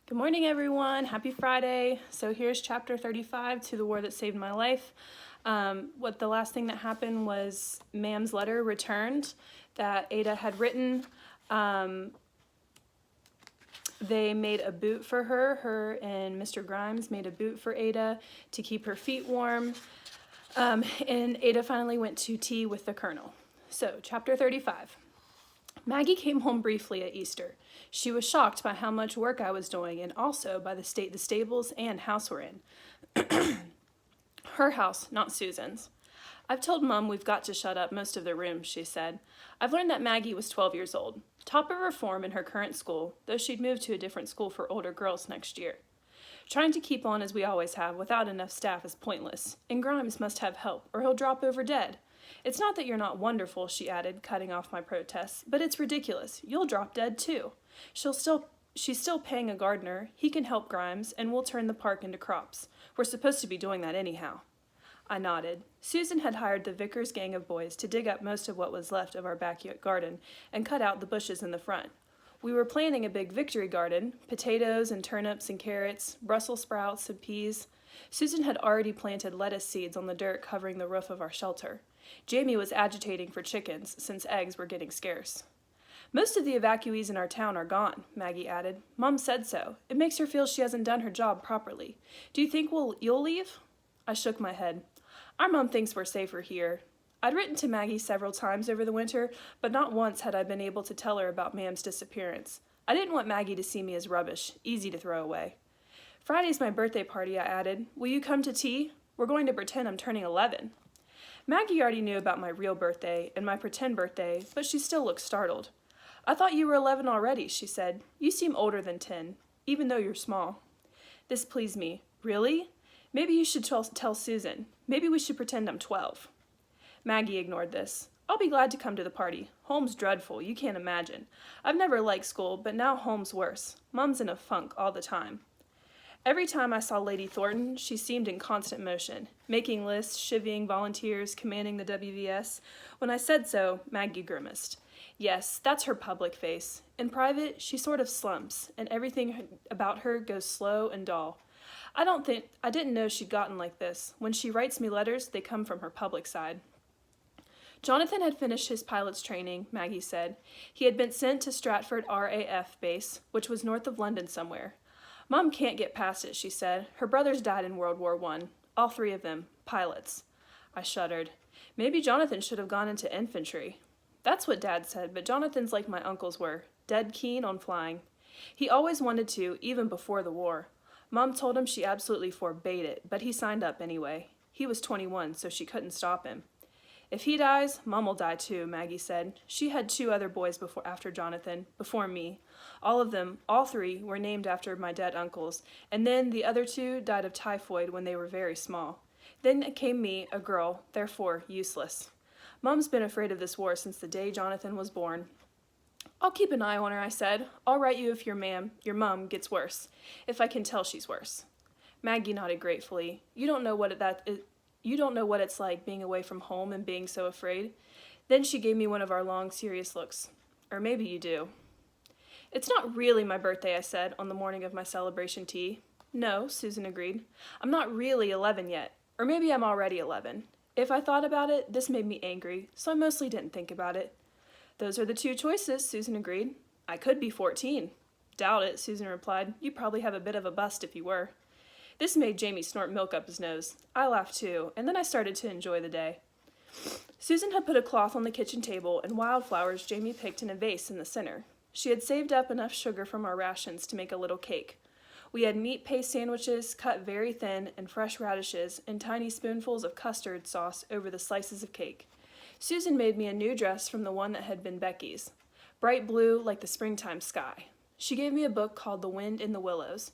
Good morning, everyone. Happy Friday. So here's chapter 35, To the War That Saved My Life. The last thing that happened was Mam's letter returned that Ada had written. They made a boot for her. Her and Mr. Grimes made a boot for Ada to keep her feet warm. And Ada finally went to tea with the Colonel. So, chapter 35. Maggie came home briefly at Easter. She was shocked by how much work I was doing and also by the state the stables and house were in. Her house, not Susan's. I've told Mum we've got to shut up most of the rooms, she said. I've learned that Maggie was 12 years old, top of her form in her current school, though she'd moved to a different school for older girls next year. Trying to keep on as we always have without enough staff is pointless, and Grimes must have help or he'll drop over dead. It's not that you're not wonderful, she added, cutting off my protests, but it's ridiculous. You'll drop dead too. She's still paying a gardener. He can help Grimes, and we'll turn the park into crops. We're supposed to be doing that anyhow. I nodded. Susan had hired the vicar's gang of boys to dig up most of what was left of our backyard garden and cut out the bushes in the front. We were planting a big victory garden, potatoes and turnips and carrots, Brussels sprouts and peas. Susan had already planted lettuce seeds on the dirt covering the roof of our shelter. Jamie was agitating for chickens, since eggs were getting scarce. Most of the evacuees in our town are gone, Maggie added. Mom said so. It makes her feel she hasn't done her job properly. Do you think you'll leave? I shook my head. Our mom thinks we're safer here. I'd written to Maggie several times over the winter, but not once had I been able to tell her about Mam's disappearance. I didn't want Maggie to see me as rubbish, easy to throw away. Friday's my birthday party, I added. Will you come to tea? We're going to pretend I'm turning 11. Maggie already knew about my real birthday and my pretend birthday, but she still looked startled. I thought you were 11 already, she said. You seem older than 10, even though you're small. This pleased me. Really? Maybe you should tell Susan. Maybe we should pretend I'm 12. Maggie ignored this. I'll be glad to come to the party. Home's dreadful, you can't imagine. I've never liked school, but now home's worse. Mum's in a funk all the time. Every time I saw Lady Thornton, she seemed in constant motion, making lists, chivying volunteers, commanding the WVS. When I said so, Maggie grimaced. Yes, that's her public face. In private, she sort of slumps, and everything about her goes slow and dull. I didn't know she'd gotten like this. When she writes me letters, they come from her public side. Jonathan had finished his pilot's training, Maggie said. He had been sent to Stratford RAF base, which was north of London somewhere. Mom can't get past it, she said. Her brothers died in World War I. All three of them. Pilots. I shuddered. Maybe Jonathan should have gone into infantry. That's what Dad said, but Jonathan's like my uncles were. Dead keen on flying. He always wanted to, even before the war. Mom told him she absolutely forbade it, but he signed up anyway. He was 21, so she couldn't stop him. If he dies, Mom will die too, Maggie said. She had 2 other boys after Jonathan, before me. All 3, were named after my dead uncles, and then the other 2 died of typhoid when they were very small. Then came me, a girl, therefore useless. Mom's been afraid of this war since the day Jonathan was born. I'll keep an eye on her, I said. I'll write you if your mom gets worse, if I can tell she's worse. Maggie nodded gratefully. You don't know what it's like being away from home and being so afraid. Then she gave me one of our long, serious looks. Or maybe you do. It's not really my birthday, I said, on the morning of my celebration tea. No, Susan agreed. I'm not really 11 yet. Or maybe I'm already 11. If I thought about it, this made me angry, so I mostly didn't think about it. Those are the 2 choices, Susan agreed. I could be 14. Doubt it, Susan replied. You'd probably have a bit of a bust if you were. This made Jamie snort milk up his nose. I laughed too, and then I started to enjoy the day. Susan had put a cloth on the kitchen table and wildflowers Jamie picked in a vase in the center. She had saved up enough sugar from our rations to make a little cake. We had meat paste sandwiches cut very thin and fresh radishes and tiny spoonfuls of custard sauce over the slices of cake. Susan made me a new dress from the one that had been Becky's, bright blue like the springtime sky. She gave me a book called The Wind in the Willows.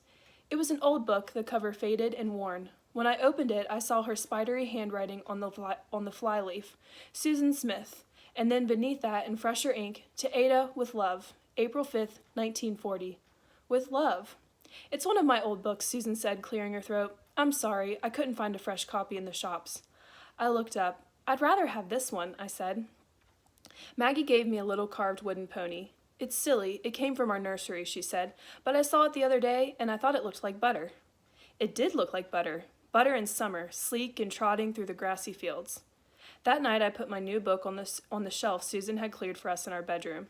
It was an old book, the cover faded and worn. When I opened it, I saw her spidery handwriting on the flyleaf, Susan Smith, and then beneath that, in fresher ink, to Ada with love, April 5th, 1940. With love. It's one of my old books, Susan said, clearing her throat. I'm sorry, I couldn't find a fresh copy in the shops. I looked up. I'd rather have this one, I said. Maggie gave me a little carved wooden pony. It's silly, it came from our nursery, she said, but I saw it the other day and I thought it looked like butter. It did look like butter. Butter in summer, sleek and trotting through the grassy fields. That night I put my new book on the shelf Susan had cleared for us in our bedroom.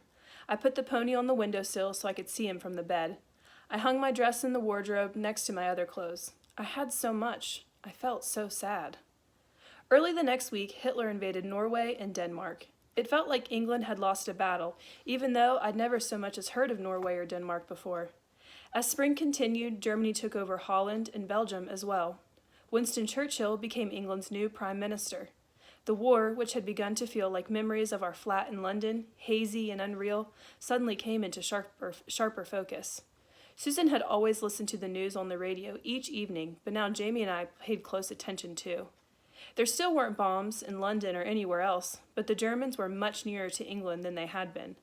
I put the pony on the windowsill so I could see him from the bed. I hung my dress in the wardrobe next to my other clothes. I had so much. I felt so sad. Early the next week, Hitler invaded Norway and Denmark. It felt like England had lost a battle, even though I'd never so much as heard of Norway or Denmark before. As spring continued, Germany took over Holland and Belgium as well. Winston Churchill became England's new prime minister. The war, which had begun to feel like memories of our flat in London, hazy and unreal, suddenly came into sharper focus. Susan had always listened to the news on the radio each evening, but now Jamie and I paid close attention too. There still weren't bombs in London or anywhere else, but the Germans were much nearer to England than they had been.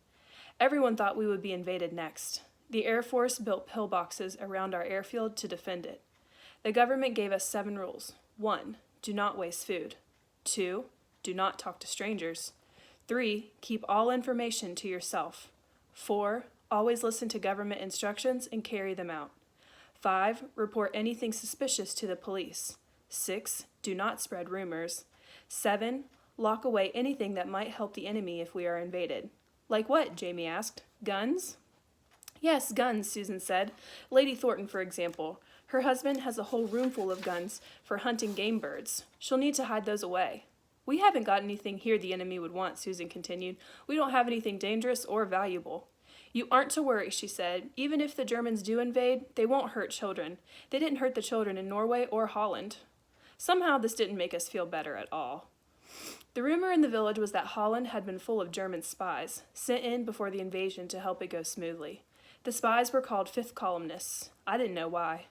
Everyone thought we would be invaded next. The Air Force built pillboxes around our airfield to defend it. The government gave us 7 rules. 1. Do not waste food. 2. Do not talk to strangers. 3. Keep all information to yourself. 4. Always listen to government instructions and carry them out. 5. Report anything suspicious to the police. 6. Do not spread rumors. 7. Lock away anything that might help the enemy if we are invaded. Like what? Jamie asked. Guns? Yes, guns, Susan said. Lady Thornton, for example. Her husband has a whole room full of guns for hunting game birds. She'll need to hide those away. We haven't got anything here the enemy would want, Susan continued. We don't have anything dangerous or valuable. You aren't to worry, she said. Even if the Germans do invade, they won't hurt children. They didn't hurt the children in Norway or Holland. Somehow this didn't make us feel better at all. The rumor in the village was that Holland had been full of German spies, sent in before the invasion to help it go smoothly. The spies were called fifth columnists. I didn't know why.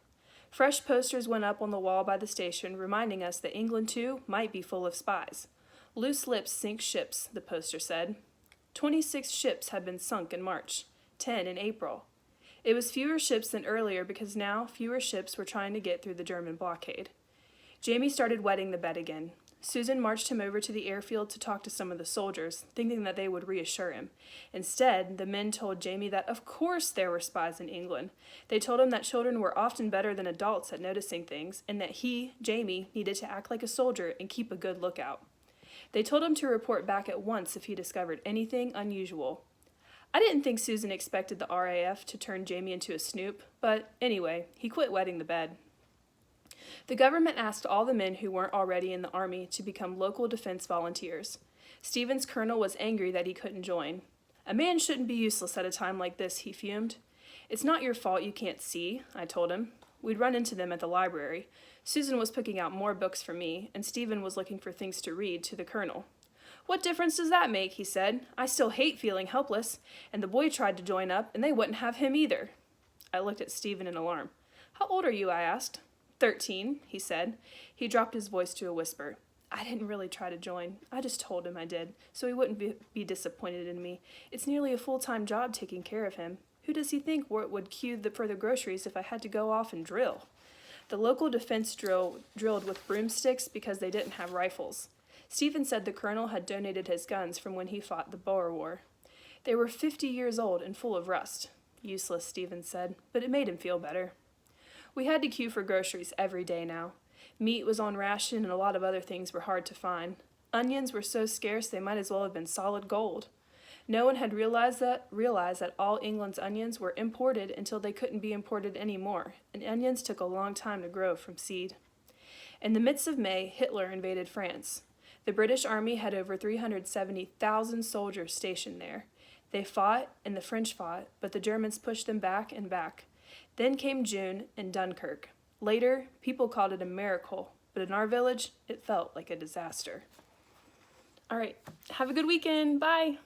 Fresh posters went up on the wall by the station reminding us that England too might be full of spies. Loose lips sink ships, the poster said. 26 ships had been sunk in March, 10 in April. It was fewer ships than earlier because now fewer ships were trying to get through the German blockade. Jamie started wetting the bed again. Susan marched him over to the airfield to talk to some of the soldiers, thinking that they would reassure him. Instead, the men told Jamie that of course there were spies in England. They told him that children were often better than adults at noticing things, and that he, Jamie, needed to act like a soldier and keep a good lookout. They told him to report back at once if he discovered anything unusual. I didn't think Susan expected the RAF to turn Jamie into a snoop, but anyway, he quit wetting the bed. The government asked all the men who weren't already in the army to become local defense volunteers. Stephen's colonel was angry that he couldn't join. A man shouldn't be useless at a time like this, he fumed. It's not your fault you can't see, I told him. We'd run into them at the library. Susan was picking out more books for me, and Stephen was looking for things to read to the colonel. What difference does that make, he said. I still hate feeling helpless, and the boy tried to join up, and they wouldn't have him either. I looked at Stephen in alarm. How old are you, I asked. 13, he said. He dropped his voice to a whisper. I didn't really try to join. I just told him I did, so he wouldn't be disappointed in me. It's nearly a full-time job taking care of him. Who does he think would queue for the groceries if I had to go off and drill? The local defense drilled with broomsticks because they didn't have rifles. Stephen said the colonel had donated his guns from when he fought the Boer War. They were 50 years old and full of rust. Useless, Stephen said, but it made him feel better. We had to queue for groceries every day now. Meat was on ration and a lot of other things were hard to find. Onions were so scarce they might as well have been solid gold. No one had realized that all England's onions were imported until they couldn't be imported anymore, and onions took a long time to grow from seed. In the midst of May, Hitler invaded France. The British Army had over 370,000 soldiers stationed there. They fought, and the French fought, but the Germans pushed them back and back. Then came June and Dunkirk. Later, people called it a miracle, but in our village, it felt like a disaster. All right, have a good weekend. Bye.